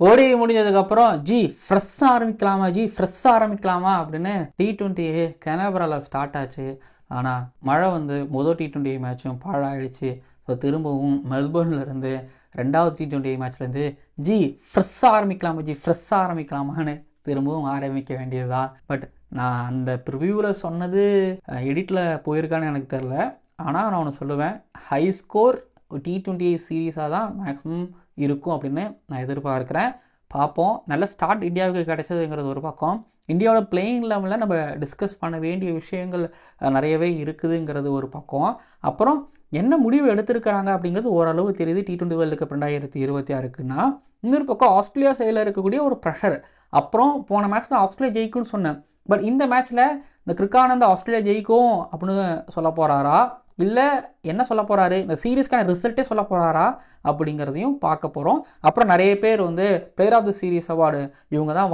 ODI முடிஞ்சதுக்கப்புறம் ஃப்ரெஷ்ஷாக ஆரம்பிக்கலாமா அப்படின்னு T20 கெனபராவில் ஸ்டார்ட் ஆச்சு. ஆனால் மழை வந்து முதல் T20 மேட்சும் பாழாயிடுச்சு. ஸோ திரும்பவும் மெல்போர்ன்லேருந்து ரெண்டாவது T20 மேட்ச்லேருந்து ஃப்ரெஷ்ஷாக ஆரம்பிக்கலாமான்னு திரும்பவும் ஆரம்பிக்க வேண்டியதுதான். பட் நான் அந்த ப்ரிவியூவில் சொன்னது எடிட்டில் போயிருக்கான்னு எனக்கு தெரில. ஆனால் நான் ஒன்று சொல்லுவேன், ஹை ஸ்கோர் T20 சீரீஸாக தான் மேக்ஸிமம் இருக்கும் அப்படின்னு நான் எதிர்பார்க்குறேன். பார்ப்போம். நல்ல ஸ்டார்ட் இந்தியாவுக்கு கிடைச்சதுங்கிறது ஒரு பக்கம். இந்தியாவோட பிளேயிங் லெவலில் நம்ம டிஸ்கஸ் பண்ண வேண்டிய விஷயங்கள் நிறையவே இருக்குதுங்கிறது ஒரு பக்கம். அப்புறம் என்ன முடிவு எடுத்திருக்கிறாங்க அப்படிங்கிறது ஓரளவு தெரியுது. T20 வேர்ல்டு கப் 2026க்குன்னா இன்னொரு பக்கம் ஆஸ்திரேலியா சைடில் இருக்கக்கூடிய ஒரு ப்ரெஷர். அப்புறம் போன மேட்ச்சில் ஆஸ்திரேலியா ஜெயிக்கும்னு சொன்னேன். பட் இந்த மேட்ச்சில் இந்த கிரிக்கானந்த் ஆஸ்திரேலியா ஜெயிக்கும் அப்படின்னு சொல்ல போகிறாரா, இல்லை என்ன சொல்ல போகிறாரு, இந்த சீரீஸ்க்கான ரிசல்ட்டே சொல்ல போகிறாரா அப்படிங்கிறதையும் பார்க்க போகிறோம். அப்புறம் நிறைய பேர் வந்து player of the series award இவங்க தான்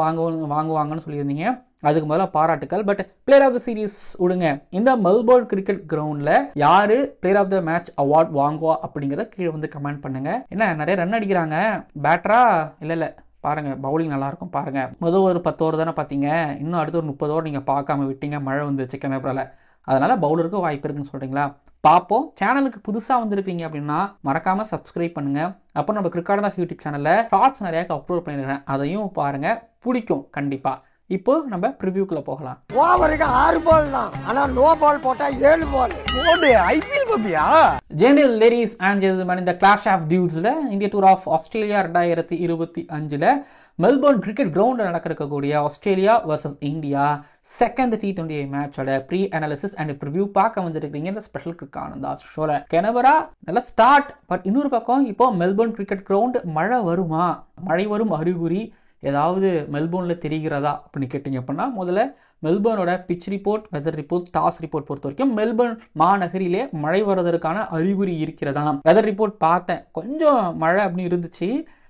வாங்குவாங்கன்னு சொல்லியிருந்தீங்க. அதுக்கு முதல்ல பாராட்டுக்கள். But player of the series விடுங்க, இந்த மெல்போர்ன் கிரிக்கெட் கிரவுண்டில் யார் player of the match award வாங்குவா அப்படிங்கிறத கீழே வந்து கமெண்ட் பண்ணுங்கள். என்ன நிறைய ரன் அடிக்கிறாங்க பேட்டரா, இல்லை பாருங்க பவுலிங் நல்லா இருக்கும் பாருங்க. முதல் ஒரு 10 ஓவர் தானே பார்த்தீங்க, இன்னும் அடுத்து ஒரு 30 ஓவர் நீங்கள் பார்க்காம விட்டீங்க, மழை வந்துச்சு கெனபரால. அதனால பவுலருக்கு வாய்ப்பு இருக்குன்னு சொல்றீங்களா? பார்ப்போம். சேனலுக்கு புதுசாக வந்திருக்கீங்க அப்படின்னா மறக்காம சப்ஸ்கிரைப் பண்ணுங்க. அப்புறம் நம்ம கிரிக்கெட் யூடியூப் சேனலில் ஷார்ட்ஸ் நிறைய அப்லோட் பண்ணிருக்கேன், அதையும் பாருங்க, பிடிக்கும் கண்டிப்பா. இப்போ நம்ம ப்ரிவியூக்குள்ள போகலாம். ஓவருக்கு 6 பால் தான், ஆனா நோ பால் போட்டா 7 பால். ஓடு ஐபிஎல் பாப்பியா? ஜெனரல் லேடிஸ் அண்ட் ஜென்டில்மேன், இந்த கிளாஷ் ஆஃப் டியூட்ஸ்ல இந்தியா டூர் ஆஃப் ஆஸ்திரேலியா 2025ல மெல்போர்ன் கிரிக்கெட் கிரவுண்டில் நடக்கக்கூடிய Australia versus India second T20 மேட்சோட ப்ரீ அனாலிசிஸ் அண்ட் ப்ரிவியூ பார்க்க வந்துருக்கீங்க இந்த ஸ்பெஷல் கிரிக்கானந்தா ஷோல. கெனபரா நல்ல ஸ்டார்ட். பட் இன்னொரு பக்கம் இப்போ மெல்போர்ன் கிரிக்கெட் கிரவுண்ட் மழை வருமா, மழை வரும் அறிகுறி ஏதாவது மெல்போர்னில் தெரிகிறதா அப்படின்னு கேட்டிங்க அப்படின்னா, முதல்ல மெல்போர்னோட pitch report, weather report, toss report பொறுத்த வரைக்கும் மெல்போர்ன் மாநகரிலே மழை வருவதற்கான அறிகுறி இருக்கிறதா. வெதர் ரிப்போர்ட் பார்த்தேன், கொஞ்சம் மழை அப்படின்னு இருந்துச்சு,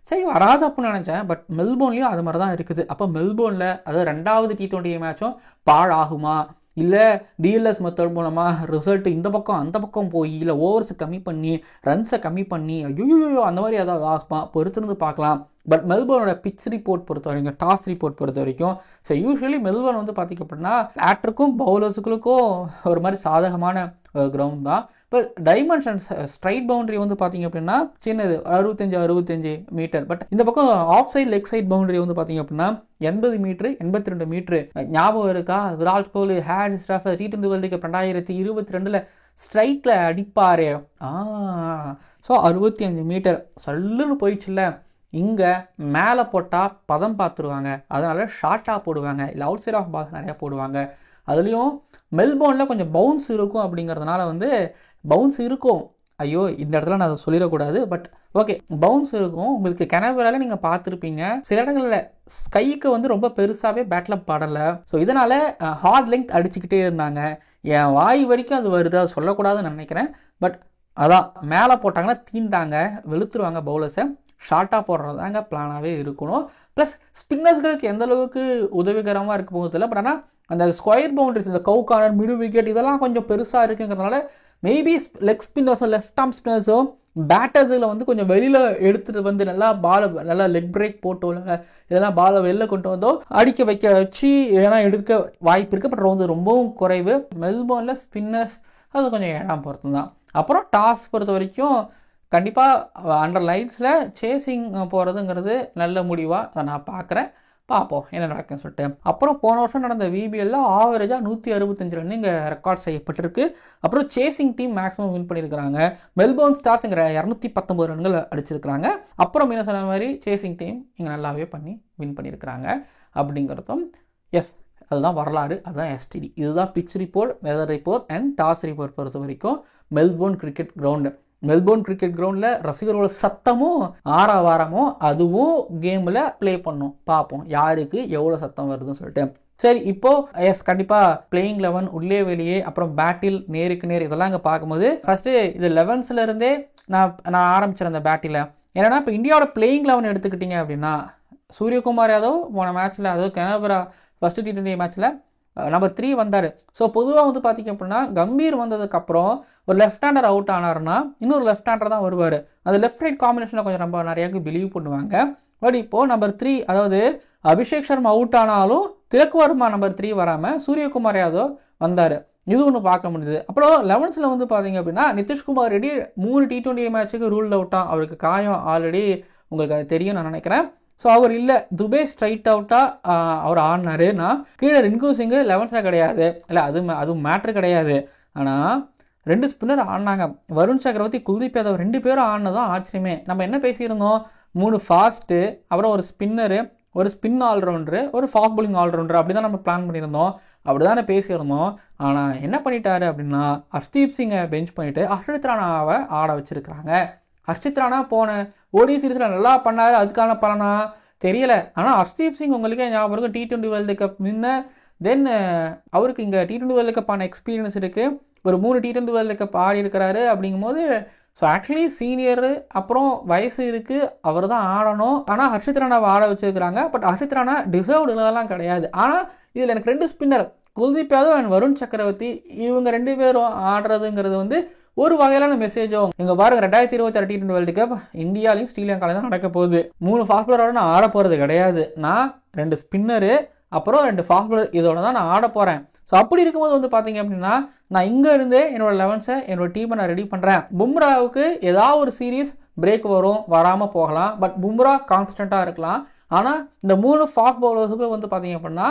சரி வராது அப்படின்னு நினச்சேன். பட் மெல்போர்ன்லேயும் அது மாதிரி தான் இருக்குது. அப்போ மெல்போர்னில் அதாவது ரெண்டாவது T20 மேட்சும் பாழாகுமா, இல்லை டிஎல்எஸ் மெத்தட் மூலமாக ரிசல்ட் இந்த பக்கம் அந்த பக்கம் போய், இல்லை ஓவர்ஸை கம்மி பண்ணி ரன்ஸை கம்மி பண்ணி ஐயோ அந்த மாதிரி ஏதாவது ஆகுமா, பொறுத்திருந்து பார்க்கலாம். பட் மெல்போர்னோட பிச் ரிப்போர்ட் பொறுத்த வரைக்கும், டாஸ் ரிப்போர்ட் பொறுத்த வரைக்கும், ஸோ யூஸ்வலி மெல்போர்ன் வந்து பார்த்திங்க அப்படின்னா பேட்டருக்கும் பவுலர்ஸுகளுக்கும் ஒரு மாதிரி சாதகமான கிரவுண்ட் தான். இப்போ டைமென்ஷன்ஸ் ஸ்ட்ரைட் பவுண்டரி வந்து பார்த்தீங்க அப்படின்னா சின்னது 65 மீட்டர். பட் இந்த பக்கம் off side leg side boundary வந்து பார்த்தீங்க அப்படின்னா 80 மீட்ரு 82 மீட்ரு. ஞாபகம் இருக்கா, Virat Kohli Haris Rauf T20 world cup 2022ல் ஸ்ட்ரைட்டில் அடிப்பாரு. ஸோ 65 மீட்டர் சல்லுன்னு போயிடுச்சுல்ல. இங்கே மேலே போட்டால் பதம் பார்த்துருவாங்க, அதனால ஷார்ட்டாக போடுவாங்க, இல்லை அவுட் சைட் ஆஃப் பாக்ஸ் நிறையா போடுவாங்க. அதுலேயும் மெல்போர்னில் கொஞ்சம் பவுன்ஸ் இருக்கும் அப்படிங்கிறதுனால வந்து பவுன்ஸ் இருக்கும். ஐயோ இந்த இடத்துல நான் அதை சொல்லிடக்கூடாது, பட் ஓகே பவுன்ஸ் இருக்கும். உங்களுக்கு கெனபரால நீங்கள் பார்த்துருப்பீங்க, சில இடங்களில் ஸ்கைக்கு வந்து ரொம்ப பெருசாகவே பேட்டில் படலை. ஸோ இதனால் ஹார்ட் லெங்க் அடிச்சுக்கிட்டே இருந்தாங்க. என் வாய் வரைக்கும் அது வருது, அது சொல்லக்கூடாதுன்னு நினைக்கிறேன். பட் அதான் மேலே போட்டாங்கன்னா தீந்தாங்க, வெளுத்துருவாங்க பவுலர்ஸை. ஷார்ட்டாக போடுறது தாங்க பிளானாகவே இருக்கணும். ப்ளஸ் ஸ்பின்னர்ஸ்களுக்கு எந்த அளவுக்கு உதவிகரமாக இருக்க போகிறதில்ல. பட் ஆனால் அந்த ஸ்கொயர் பவுண்டரிஸ், இந்த கவு கார்னர், மிடு விக்கெட் இதெல்லாம் கொஞ்சம் பெருசாக இருக்குங்கிறதுனால மேபி லெக் ஸ்பின்னர்ஸோ லெஃப்ட் ஆர்ம் ஸ்பின்னர்ஸோ பேட்டர்ஸில் வந்து கொஞ்சம் வெளியில் எடுத்துகிட்டு வந்து நல்லா பாலை நல்லா லெக் பிரேக் போட்டோ இல்லை இதெல்லாம் பாலை வெளில கொண்டு வந்தோ அடிக்க வைக்க வச்சு ஏன்னா எடுக்க வாய்ப்பு இருக்குது. பட் வந்து ரொம்பவும் குறைவு. மெல்போர்னில் ஸ்பின்னர்ஸ் அது கொஞ்சம் 7ஆம் பொறுத்து தான். அப்புறம் டாஸ் பொறுத்த வரைக்கும் கண்டிப்பாக அண்டர் லைட்ஸில் சேசிங் போகிறதுங்கிறது நல்ல முடிவாக அதை நான் பார்க்குறேன். பார்ப்போம் என்ன நடக்குன்னு சொல்லிட்டு. அப்புறம் போன வருஷம் நடந்த VBLல ஆவரேஜாக 165 ரன் இங்கே ரெக்கார்ட் செய்யப்பட்டிருக்கு. அப்புறம் சேசிங் டீம் மேக்ஸிமம் வின் பண்ணியிருக்கிறாங்க. மெல்போர்ன் ஸ்டார்ஸுங்கிற 219 ரன்கள் அடிச்சிருக்கிறாங்க. அப்புறம் என்ன சொன்ன மாதிரி சேசிங் டீம் இங்கே நல்லாவே பண்ணி வின் பண்ணியிருக்கிறாங்க அப்படிங்கிறதும் எஸ் அதுதான் வரலாறு, அதுதான் STD. இதுதான் pitch report, weather report and toss report பொறுத்த வரைக்கும் Melbourne cricket ground. Melbourne cricket கிரவுண்டில் ரசிகர்களோட சத்தமும் ஆரவாரமும் அதுவும் கேமில் ப்ளே பண்ணும். பார்ப்போம் யாருக்கு எவ்வளோ சத்தம் வருதுன்னு சொல்லிட்டு. சரி இப்போது எஸ் கண்டிப்பாக பிளேயிங் 11 உள்ளே வெளியே அப்புறம் பேட்டில் நேருக்கு நேர் இதெல்லாம் இங்கே பார்க்கும்போது ஃபஸ்ட்டு இது 11ஸ்லேருந்தே நான் ஆரம்பிச்சிடறேன் அந்த பேட்டில். ஏன்னா இப்போ இந்தியாவோட பிளேயிங் 11 எடுத்துக்கிட்டிங்க அப்படின்னா சூரியகுமார் யாதவ் போன மேட்ச்சில், அதாவது கெனபரா ஃபஸ்ட்டு T20 மேட்ச்சில் நம்பர் 3 வந்தார். ஸோ பொதுவாக வந்து பார்த்திங்க அப்படின்னா கம்பீர் வந்ததுக்கப்புறம் ஒரு லெஃப்ட் ஹேண்டர் அவுட் ஆனார்னா இன்னொரு லெஃப்ட் ஹேண்டர் தான் வருவார். அந்த லெஃப்ட் ரைட் காம்பினேஷனில் கொஞ்சம் நம்ம நிறையாவுக்கு பிலீவ் பண்ணுவாங்க. பட் இப்போது நம்பர் 3 அதாவது அபிஷேக் சர்மா அவுட் ஆனாலும் திலக் வர்மா நம்பர் 3 வராமல் சூரியகுமார் யாதவ் வந்தார். இது ஒன்று பார்க்க முடியுது. அப்புறம் 11th வந்து பார்த்தீங்க அப்படின்னா நிதிஷ்குமார் ரெட்டி 3 T20 மேட்ச்சுக்கு ரூல் அவுட்டாக, அவருக்கு காயம் ஆல்ரெடி உங்களுக்கு அது தெரியும் நான் நினைக்கிறேன். ஸோ அவர் இல்லை, துபே ஸ்ட்ரைட் அவுட்டாக அவர் ஆடினாருன்னா கீழே ரிங்கு சிங்கு 11th கிடையாது. இல்லை அது மேட்ரு கிடையாது. ஆனால் 2 ஸ்பின்னர் ஆடினாங்க. வருண் சக்கரவர்த்தி, குல்தீப் யாதவ் 2 பேரும் ஆடினதும் ஆச்சரியமே. நம்ம என்ன பேசியிருந்தோம், 3 ஃபாஸ்ட்டு, அப்புறம் ஒரு ஸ்பின்னரு, ஒரு ஸ்பின் ஆல்ரவுண்டரு, ஒரு ஃபாஸ்ட் பவுலிங் ஆல்ரவுண்டர், அப்படி தான் நம்ம பிளான் பண்ணியிருந்தோம். அப்படி தானே பேசியிருந்தோம். ஆனால் என்ன பண்ணிட்டாரு அப்படின்னா ஹர்ஷ்தீப் சிங்கை பெஞ்ச் பண்ணிவிட்டு ஹர்ஷித் ராணாவை ஆட வச்சுருக்கிறாங்க. ஹர்ஷித் ராணா போன ஓடி சீரீஸில் நல்லா பண்ணார், அதுக்கான பலனா தெரியலை. ஆனால் ஹர்ஷ்தீப் சிங் உங்களுக்கே ஞாபகம் இருக்கும், T20 வேர்ல்டு கப் வின்னர். தென் அவருக்கு இங்கே T20 வேர்ல்டு கப்பான எக்ஸ்பீரியன்ஸ் இருக்குது, ஒரு 3 T20 வேர்ல்டு கப் ஆடி இருக்கிறாரு. அப்படிங்கும்போது ஸோ ஆக்சுவலி சீனியரு, அப்புறம் வயசு இருக்குது, அவர் தான் ஆடணும். ஆனால் ஹர்ஷித் ராணாவை ஆட வச்சுருக்கிறாங்க. பட் ஹர்ஷித் ராணா டிசர்வ்டுலாம் கிடையாது. ஆனால் இதில் எனக்கு 2 ஸ்பின்னர் குல்தீப் யாதவ் அண்ட் வருண் சக்கரவர்த்தி, இவங்க 2 பேரும் ஆடுறதுங்கிறது வந்து ஒரு வகையிலான மெசேஜோ. இங்கே பாருங்க, 2026 T20 வேர்ல்டு கப் இந்தியாலையும் ஸ்ரீலங்காலையும் தான் நடக்க போகுது. 3 ஃபாஸ்ட் பவுலரோட நான் ஆட போகிறது கிடையாது. நான் 2 ஸ்பின்னரு அப்புறம் 2 ஃபாஸ்ட் பவுலர் இதோட தான் நான் ஆட போகிறேன். ஸோ அப்படி இருக்கும்போது வந்து பார்த்தீங்க அப்படின்னா நான் இங்கே இருந்தே என்னோட 11th என்னோட டீமை நான் ரெடி பண்ணுறேன். பும்ராவுக்கு ஏதாவது ஒரு சீரீஸ் பிரேக் வரும், வராமல் போகலாம். பட் பும்ரா கான்ஸ்டண்ட்டாக இருக்கலாம். ஆனால் இந்த 3 ஃபாஸ்ட் பவுலர்ஸுக்கு வந்து பார்த்தீங்க அப்படின்னா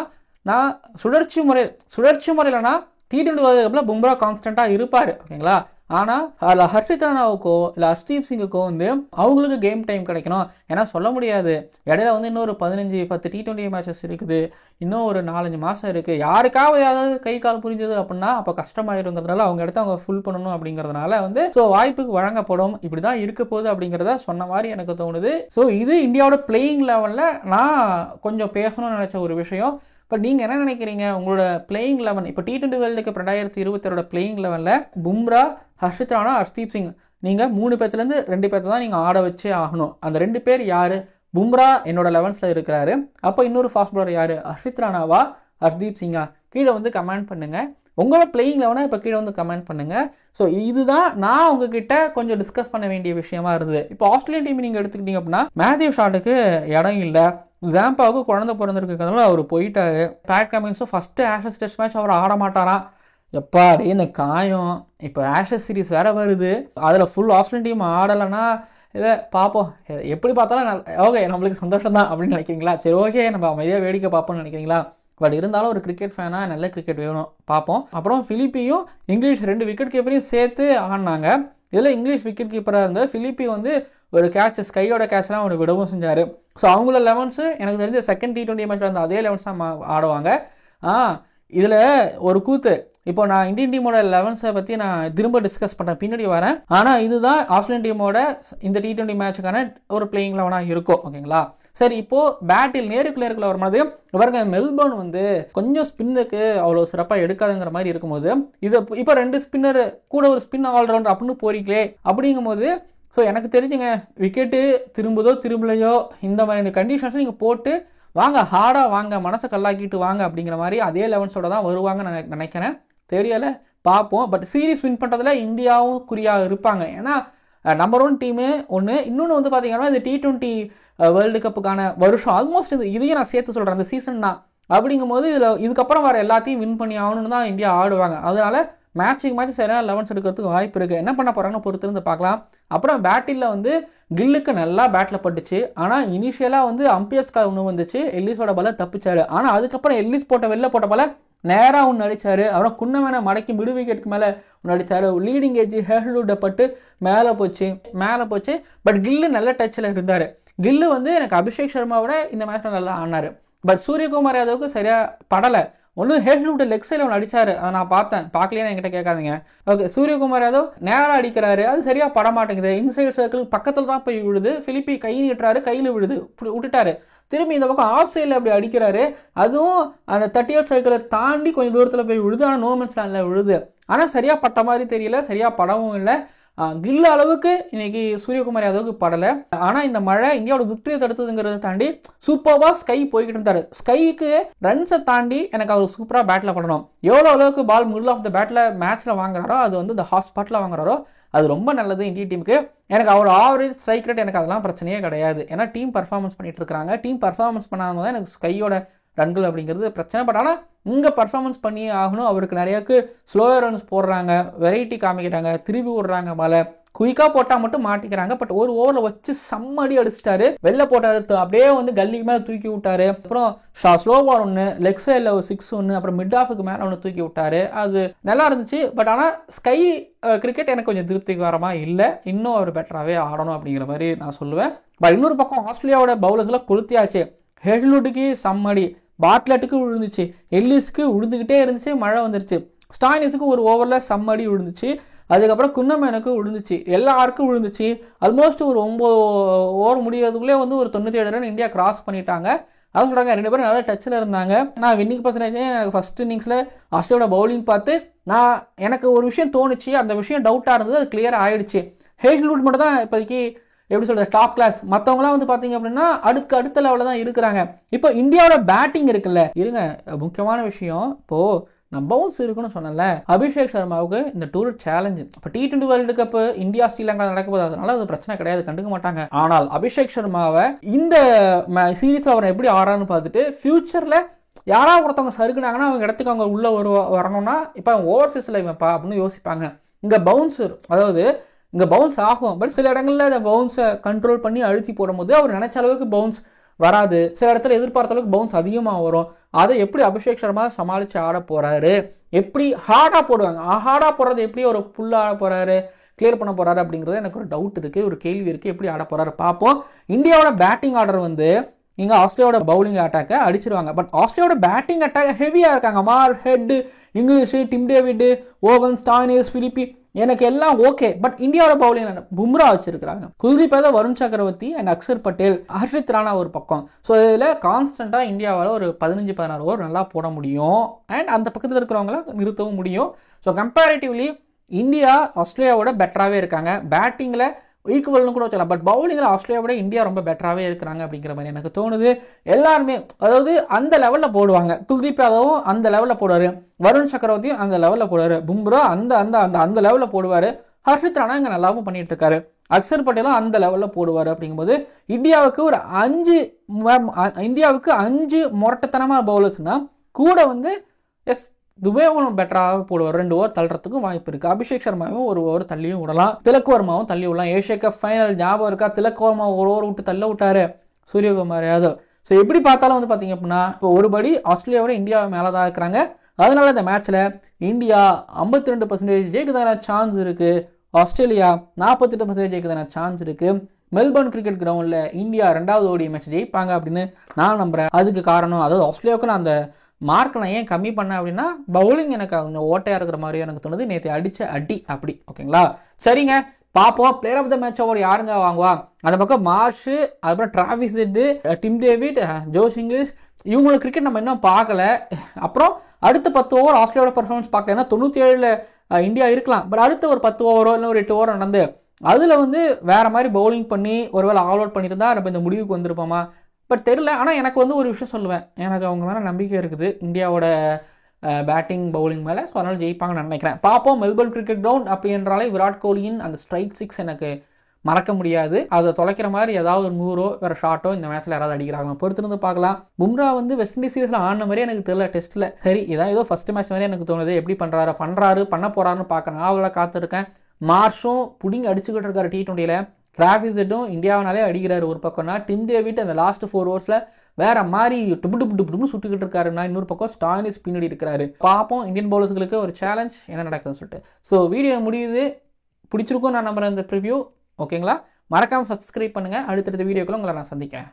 நான் சுழற்சி முறையிலனா T20 வேர்ல்டு கப்பில் பும்ரா கான்ஸ்டண்ட்டாக இருப்பார், ஓகேங்களா. ஆனால் அதில் ஹர்ஷித் ராணாவுக்கோ இல்லை ஹர்ஷ்தீப் சிங்குக்கோ வந்து அவங்களுக்கு கேம் டைம் கிடைக்கணும். ஏன்னா சொல்ல முடியாது, இடையில வந்து இன்னொரு 15-10 T20 மேட்சஸ் இருக்குது, இன்னும் ஒரு 4-5 மாதம் இருக்குது. யாருக்காவது ஏதாவது கை கால் புரிஞ்சது அப்படின்னா அப்போ கஷ்டமாயிருங்கிறதுனால அவங்க இடத்த அவங்க ஃபுல் பண்ணணும். அப்படிங்கிறதுனால வந்து ஸோ வாய்ப்புக்கு வழங்கப்படும், இப்படி தான் இருக்க போகுது அப்படிங்கிறத சொன்ன மாதிரி எனக்கு தோணுது. ஸோ இது இந்தியாவோட பிளேயிங் லெவலில் நான் கொஞ்சம் பேசணும்னு நினச்ச ஒரு விஷயம். பட் நீங்கள் என்ன நினைக்கிறீங்க, உங்களோட பிளேயிங் 11 இப்போ T20 world cup 2022 playing 11 Bumrah, Harshit Rana, Harshdeep Singh, நீங்கள் 3 பேர்த்துலேருந்து 2 பேர்த்து தான் நீங்கள் ஆட வச்சே ஆகணும். அந்த 2 பேர் யார்? பும்ரா என்னோட 11th இருக்கிறாரு. அப்போ இன்னொரு ஃபாஸ்ட் பவுலர் யார்? ஹர்ஷித் ராணாவா, ஹர்ஷ்தீப் சிங்கா? கீழே வந்து கமெண்ட் பண்ணுங்கள். உங்களோட பிளேயிங் 11 இப்போ கீழே வந்து கமெண்ட் பண்ணுங்கள். ஸோ இதுதான் நான் உங்ககிட்ட கொஞ்சம் டிஸ்கஸ் பண்ண வேண்டிய விஷயமா இருந்தது. இப்போ ஆஸ்திரேலியன் டீம் நீங்கள் எடுத்துக்கிட்டீங்க அப்படின்னா மேத்யூ ஷாட்டுக்கு இடம் இல்லை, ஜாம்பாவுக்கு குழந்தை பிறந்திருக்கிறதுனால அவர் போயிட்டாரு. பேட் கமின்ஸும் ஃபஸ்ட்டு ஆஷஸ் டெஸ்ட் மேட்ச் அவர் ஆட மாட்டாராம். எப்பாடி இந்த காயம், இப்போ ஆஷஸ் சீரீஸ் வேறு வருது, அதில் ஃபுல் ஆஸ்திரேலியன் டீம் ஆடலைன்னா இதை பார்ப்போம். எப்படி பார்த்தாலும் ஓகே நம்மளுக்கு சந்தோஷம் தான் அப்படின்னு நினைக்கிறீங்களா? சரி ஓகே, நம்ம அமைதியாக வேடிக்கை பார்ப்போம்னு நினைக்கிறீங்களா? பட் இருந்தாலும் ஒரு கிரிக்கெட் ஃபேனாக நல்ல கிரிக்கெட் வேணும், பார்ப்போம். அப்புறம் ஃபிலிப்பியும் இங்கிலீஷ் 2 விக்கெட் கீப்பரையும் சேர்த்து ஆடினாங்க. இதில் இங்கிலீஷ் விக்கெட் கீப்பராக இருந்த ஃபிலிப்பி வந்து ஒரு கேட்ச், ஸ்கையோட கேட்ச்லாம் அவனை விடவும் செஞ்சார். ஸோ அவங்கள 11th எனக்கு தெரிஞ்ச செகண்ட் T20 மேட்ச்சில் வந்து அதே 11th தான் ஆடுவாங்க. இதில் ஒரு கூத்து, இப்போ நான் இந்தியன் டீமோட 11th பற்றி நான் திரும்ப டிஸ்கஸ் பண்ணுறேன், பின்னாடி வரேன். ஆனால் இதுதான் ஆஸ்திரேலியன் டீமோட இந்த T20 மேட்சுக்கான ஒரு பிளேயிங் 11 இருக்கும், ஓகேங்களா. சரி, இப்போது பேட்டில் நேருக்குள்ள வரும்போது இவருங்க மெல்போர்ன் வந்து கொஞ்சம் ஸ்பின்னுக்கு அவ்வளோ சிறப்பாக எடுக்காதுங்கிற மாதிரி இருக்கும்போது இது இப்போ 2 ஸ்பின்னர் கூட ஒரு ஸ்பின் ஆல்ரவுண்டர் அப்படின்னு போறீங்களே. அப்படிங்கும்போது ஸோ எனக்கு தெரிஞ்சுங்க, விக்கெட்டு திரும்புதோ திரும்பலையோ இந்த மாதிரி கண்டிஷன்ஸ் நீங்கள் போட்டு வாங்க, ஹார்டாக வாங்க, மனசை கல்லாக்கிட்டு வாங்க அப்படிங்கிற மாதிரி அதே 11th தான் வருவாங்கன்னு நினைக்கிறேன். தெரியலை, பார்ப்போம். பட் சீரீஸ் வின் பண்ணுறதுல இந்தியாவும் குறியாக இருப்பாங்க. ஏன்னா நம்பர் 1 டீமு ஒன்று, இன்னொன்று வந்து பார்த்தீங்கன்னா இந்த T20 வேர்ல்டு கப்புக்கான வருஷம் ஆல்மோஸ்ட் இதையும் நான் சேர்த்து சொல்கிறேன், அந்த சீசன் தான். அப்படிங்கும்போது இதுக்கப்புறம் வர எல்லாத்தையும் வின் பண்ணி ஆகணும்னு தான் இந்தியா ஆடுவாங்க. அதனால மேட்சுக்கு மேட்ச் சரியான 11th எடுக்கிறதுக்கு வாய்ப்பு இருக்குது. என்ன பண்ண போகிறாங்கன்னு பொறுத்து இருந்து பார்க்கலாம். அப்புறம் பேட்டில் வந்து கில்லுக்கு நல்லா பேட்டில் பட்டுச்சு. ஆனால் இனிஷியலாக வந்து அம்பையர்ஸ்க்காக ஒன்று வந்துச்சு, எல்லிஸோட பாலை தப்பிச்சாரு. ஆனால் அதுக்கப்புறம் எல்லிஸ் வெளில போட்ட பாலை நேராக ஒன்று அடித்தார். அப்புறம் குன்னமேன மடக்கி மிடு விக்கெட்டுக்கு மேலே ஒன்று அடித்தார். லீடிங் ஏஜ் ஹேஷ்லூட்டை பட்டு மேலே போச்சு. பட் கில்லு நல்ல டச்சில் இருந்தார். கில்லு வந்து எனக்கு அபிஷேக் சர்மாவோட இந்த மேட்ச்சில் நல்லா ஆனார். பட் சூரியகுமார் யாதவுக்கு சரியாக படலை. ஒன்று ஹேஷ்லூட் லெக் சைடில் ஒன்று அடித்தார், அதை நான் பார்த்தேன், பார்க்கலையே என்கிட்ட கேட்காதீங்க. ஓகே, சூரியகுமார் யாதவ் நேராக அடிக்கிறாரு, அது சரியாக பட மாட்டேங்குது. இன்சைட் சர்க்கிள் பக்கத்தில் தான் போய் விழுது. ஃபிலிப்பி கை நீட்டுறாரு, கையில் விழுது, விட்டுட்டாரு. திரும்பி இந்த பக்கம் ஆஃப் சைடில் அப்படி அடிக்கிறாரு, அதுவும் அந்த 30 சர்க்கிளை தாண்டி கொஞ்சம் தூரத்தில் போய் விழுது. ஆனால் நோமென்ஸ் லேண்டில் விழுது. ஆனால் சரியாக பட்ட மாதிரி தெரியல, சரியாக படவும் இல்லை. கில்ல அளவுக்கு இன்னைக்கு சூரியகுமார் யாதவுக்கு படலை. ஆனால் இந்த மழை இந்தியாவோட விக்டரியை தடுத்ததுங்கிறத தாண்டி சூப்பராக ஸ்கை போய்கிட்டு இருந்தார். ஸ்கைக்கு ரன்ஸை தாண்டி எனக்கு அவர் சூப்பராக பேட்டில் பண்ணணும். எவ்வளோ அளவுக்கு பால் மிடில் ஆஃப் த பேட்டில் மேட்ச்சில் வாங்குறாரோ, அது வந்து இந்த ஹாட் ஸ்பாட்டில் வாங்குறாரோ, அது ரொம்ப நல்லது இந்திய டீமுக்கு. எனக்கு அவர் ஆவரேஜ் ஸ்ட்ரைக் ரேட் எனக்கு அதெல்லாம் பிரச்சனையே கிடையாது. ஏன்னா டீம் பர்ஃபார்மன்ஸ் பண்ணிட்டு இருக்காங்க. டீம் பர்ஃபார்மன்ஸ் பண்ணாமல் தான் எனக்கு கையோட ரன்கள் அப்படிங்கிறது பிரச்சனை. பட் ஆனால் இங்கே பர்ஃபார்மன்ஸ் பண்ணி ஆகணும். அவருக்கு நிறையாக்கு ஸ்லோயர் ரன்ஸ் போடுறாங்க, வெரைட்டி காமிக்கிறாங்க, திருப்பி விடுறாங்க, மலை குயிக்காக போட்டால் மட்டும் மாட்டிக்கிறாங்க. பட் ஒரு ஓவரில் வச்சு செம்மடி அடிச்சிட்டாரு. வெளில போட்டாரு, அப்படியே வந்து கல்லிக்கு மேலே தூக்கி விட்டாரு. அப்புறம் ஸ்லோ பால் ஒன்று, லெக் சைடில் ஒரு 6 ஒன்று, அப்புறம் மிட் ஆஃபுக்கு மேலே ஒன்று தூக்கி விட்டாரு. அது நல்லா இருந்துச்சு. பட் ஆனால் ஸ்கை கிரிக்கெட் எனக்கு கொஞ்சம் திருப்திகரமாக இல்லை. இன்னும் அவர் பெட்டராகவே ஆடணும் அப்படிங்கிற மாதிரி நான் சொல்லுவேன். பட் இன்னொரு பக்கம் ஆஸ்திரேலியாவோட பவுலர்ஸ்லாம் கொளுத்தியாச்சு. ஹெட்லுட்டுக்கு செம்மடி, பார்ட்லெட்டுக்கு விழுந்துச்சு, எல்லிஸ்க்கு விழுந்துக்கிட்டே இருந்துச்சு, மழை வந்துருச்சு. ஸ்டாயினிஸுக்கு ஒரு ஓவரில் செம்மடி விழுந்துச்சு. அதுக்கப்புறம் குன்னமேனுக்கு விழுந்துச்சு, எல்லாருக்கும் விழுந்துச்சு. ஆல்மோஸ்ட் ஒரு 9 ஓவர் முடியறதுக்குள்ளே வந்து ஒரு 97 ரன் இந்தியா கிராஸ் பண்ணிட்டாங்க. அதான் சொல்கிறாங்க, 2 பேரும் நல்லா டச்சில் இருந்தாங்க. நான் வின்னிங் பர்சன்டேஜ் எனக்கு ஃபர்ஸ்ட் இன்னிங்ஸில் ஆஸ்திரேலியாவோட பவுலிங் பார்த்து எனக்கு ஒரு விஷயம் தோணுச்சு. அந்த விஷயம் டவுட்டாக இருந்தது, அது கிளியர் ஆகிடுச்சு. ஹேஸ்ல்வுட் மட்டும் தான் இப்போதைக்கு எப்படி சொல்கிறது டாப் கிளாஸ். மற்றவங்களாம் வந்து பார்த்தீங்க அப்படின்னா அடுத்த லெவலில் தான் இருக்கிறாங்க. இப்போ இந்தியாவோட பேட்டிங் இருக்குல்ல, இருங்க முக்கியமான விஷயம், இப்போது நான் பவுன்ஸ் இருக்குன்னு சொன்னேன்ல, அபிஷேக் சர்மாவுக்கு இந்த டூர் சேலஞ்சு. இப்போ T20 world cup India Sri Lanka நடக்க போது, அதனால அது பிரச்சனை கிடையாது, கண்டுக்க மாட்டாங்க. ஆனால் அபிஷேக் சர்மாவை இந்த சீரீஸில் அவர் எப்படி ஆறான்னு பார்த்துட்டு ஃபியூச்சரில் யாராவது ஒருத்தவங்க சறுக்குனாங்கன்னா அவங்க இடத்துக்கு அவங்க உள்ளே வரணும்னா இப்போ ஓவர்சீஸில் இவன்ப்பா அப்படின்னு யோசிப்பாங்க. இங்கே பவுன்ஸர், அதாவது இங்கே பவுன்ஸ் ஆகும். பட் சில இடங்களில் அந்த பவுன்ஸை கண்ட்ரோல் பண்ணி அழுத்தி போடும்போது அவர் நினைச்ச அளவுக்கு பவுன்ஸ் வராது. சில இடத்துல எதிர்பார்த்த அளவுக்கு பவுன்ஸ் அதிகமாக வரும். அதை எப்படி அபிஷேக் சர்மா சமாளித்து ஆட போகிறாரு, எப்படி ஹார்டாக போடுவாங்க, ஹார்டாக போடுறது எப்படி ஒரு ஃபுல்லாக ஆட போகிறாரு, கிளியர் பண்ண போகிறாரு அப்படிங்கிறது எனக்கு ஒரு டவுட் இருக்குது, ஒரு கேள்வி இருக்குது. எப்படி ஆட போகிறாரு பார்ப்போம். இந்தியாவோட பேட்டிங் ஆர்டர் வந்து இங்கே ஆஸ்திரேலியாவோட பவுலிங் அட்டாக்கை அடிச்சிருவாங்க. பட் ஆஸ்திரேலியாவோட பேட்டிங் அட்டாக் ஹெவியாக இருக்காங்க. Marsh, Head, Inglis, Tim David, Owen, Stoinis, Philippe, எனக்கு எல்லாம் ஓகே. பட் இந்தியாவோட பவுலிங் பும்ரா வச்சிருக்காங்க, குல்தீப் யாதவ், வருண் சக்கரவர்த்தி அண்ட் அக்ஷர் பட்டேல், ஹர்ஷித் ராணா ஒரு பக்கம். ஸோ இதில் கான்ஸ்டண்ட்டாக இந்தியாவால் ஒரு 15-16 ஓவர் நல்லா போட முடியும். அண்ட் அந்த பக்கத்தில் இருக்கிறவங்கள நிறுத்தவும் முடியும். ஸோ கம்பேரிட்டிவ்லி இந்தியா ஆஸ்திரேலியாவோட பெட்டராகவே இருக்காங்க. பேட்டிங்கில் ஈக்குவல்னு கூட வச்சலாம். பட் பவுலிங்கில் ஆஸ்திரேலியாவோட இந்தியா ரொம்ப பெட்டராகவே இருக்கிறாங்க அப்படிங்கிற மாதிரி எனக்கு தோணுது. எல்லாருமே அதாவது அந்த லெவலில் போடுவாங்க. குல்தீப் யாதவும் அந்த லெவலில் போடுவார், வருண் சக்கரவர்த்தியும் அந்த லெவலில் போடுவார், பும்ரா அந்த அந்த அந்த அந்த லெவலில் போடுவார், ஹர்ஷித் ராணா இங்கே நல்லாவும் பண்ணிட்டு இருக்காரு, அக்ஷர் பட்டேலும் அந்த லெவலில் போடுவார். அப்படிங்கும்போது இந்தியாவுக்கு ஒரு 5 முரட்டத்தனமாக பவுலர்ஸ்னா கூட வந்து துபேவும் பெட்டராக போடுவார். 2 ஓவர் தள்ளுறதுக்கும் வாய்ப்பு இருக்குது. அபிஷேக் சர்மாவும் ஒரு ஓவர் தள்ளியும் விடலாம், திலக் வர்மாவும் தள்ளி விடலாம். ஏஷியா கப் ஃபைனல் ஞாபகம் இருக்கா, திலக் வர்மா ஒரு ஓவர் விட்டு தள்ள விட்டாரு சூரியகுமார் யாதவ். ஸோ எப்படி பார்த்தாலும் வந்து பார்த்தீங்க அப்படின்னா இப்போ ஒருபடி ஆஸ்திரேலியாவோட இந்தியாவை மேலே தான் இருக்கிறாங்க. அதனால இந்த மேட்ச்சில் இந்தியா 52% ஜெயிக்கிறதான சான்ஸ் இருக்குது, ஆஸ்திரேலியா 48% ஜெயிக்கிறதான சான்ஸ் இருக்குது. மெல்பர்ன் கிரிக்கெட் கிரவுண்டில் இந்தியா 2வது ஓடிஐ மேட்ச் ஜெயிப்பாங்க அப்படின்னு நான் நம்புகிறேன். அதுக்கு காரணம், அதாவது ஆஸ்திரேலியாவுக்கு நான் அந்த மார்க் நான் ஏன் கம்மி பண்ணேன் அப்படின்னா பவுலிங் எனக்கு கொஞ்சம் ஓட்டையாக இருக்கிற மாதிரி எனக்கு தோணுது. நேற்று அடித்த அடி அப்படி. ஓகேங்களா, சரிங்க பார்ப்போம். Player of the match award யாருங்க வாங்குவா? அந்த பக்கம் மார்ஷு, அதுக்கப்புறம் Travis Head, Tim David, Josh Inglis, இவங்களோட கிரிக்கெட் நம்ம இன்னும் பார்க்கல. அப்புறம் அடுத்த 10 ஓவர் ஆஸ்திரேலியாவோட பர்ஃபார்மன்ஸ் பார்க்கல. ஏன்னா 97 இந்தியா இருக்கலாம். பட் அடுத்த ஒரு 10 ஓவரோ இல்லை ஒரு 8 ஓவர் நடந்து அதில் வந்து வேற மாதிரி பவுலிங் பண்ணி ஒருவேளை ஆல் அவுட் பண்ணியிருந்தா நம்ம இந்த முடிவுக்கு வந்திருப்போமா? பட் தெரியல. ஆனால் எனக்கு வந்து ஒரு விஷயம் சொல்லுவேன், எனக்கு அவங்க மேலே நம்பிக்கை இருக்குது இந்தியாவோட பேட்டிங் பவுலிங் மேலே. ஸோ அதனால் ஜெயிப்பாங்கன்னு நினைக்கிறேன். பார்ப்போம். மெல்பர்ன் கிரிக்கெட் கிரவுண்ட் அப்படின்றாலே விராட் கோலியின் அந்த ஸ்ட்ரைக் 6 எனக்கு மறக்க முடியாது. அதை தொலைக்கிற மாதிரி ஏதாவது ஒரு 100 வேறு ஷாட்டோ இந்த மேட்ச்சில் யாராவது அடிக்கிறாங்க, பொறுத்திருந்து பார்க்கலாம். பும்ரா வந்து வெஸ்ட் இண்டீஸ் சீரீஸில் ஆடின மாதிரியே எனக்கு தெரியல டெஸ்ட்டில். சரி, இதான் ஏதோ ஃபர்ஸ்ட் மேட்ச் மாதிரியே எனக்கு தோணுது. எப்படி பண்ண போகிறாருன்னு பார்க்க நான் அவ்வளோ காத்திருக்கேன். மார்ஷும் புடிங்க அடிச்சுக்கிட்டு இருக்காரு T20யில். டிராவிஸ் ஹெட்டும் இந்தியாவினாலே அடிக்கிறாரு ஒரு பக்கம்னா, டிம் டேவிட் அந்த லாஸ்ட் 4 ஓவர்ஸில் வேற மாதிரி டுபுன்னு சுட்டுக்கிட்டு இருக்காருன்னா, இன்னொரு பக்கம் ஸ்டாயினிஸ் பின்னாடி இருக்கிறாரு. பார்ப்போம் இந்தியன் பவுலர்ஸ்களுக்கு ஒரு சேலஞ்ச் என்ன நடக்குதுன்னு சொல்லிட்டு. ஸோ வீடியோ முடியுது, பிடிச்சிருக்கும் நான் நம்புறேன் இந்த ப்ரிவ்யூ. ஓகேங்களா, மறக்காமல் சப்ஸ்கிரைப் பண்ணுங்கள். அடுத்தடுத்த வீடியோக்களும் உங்களை நான் சந்திக்கிறேன்.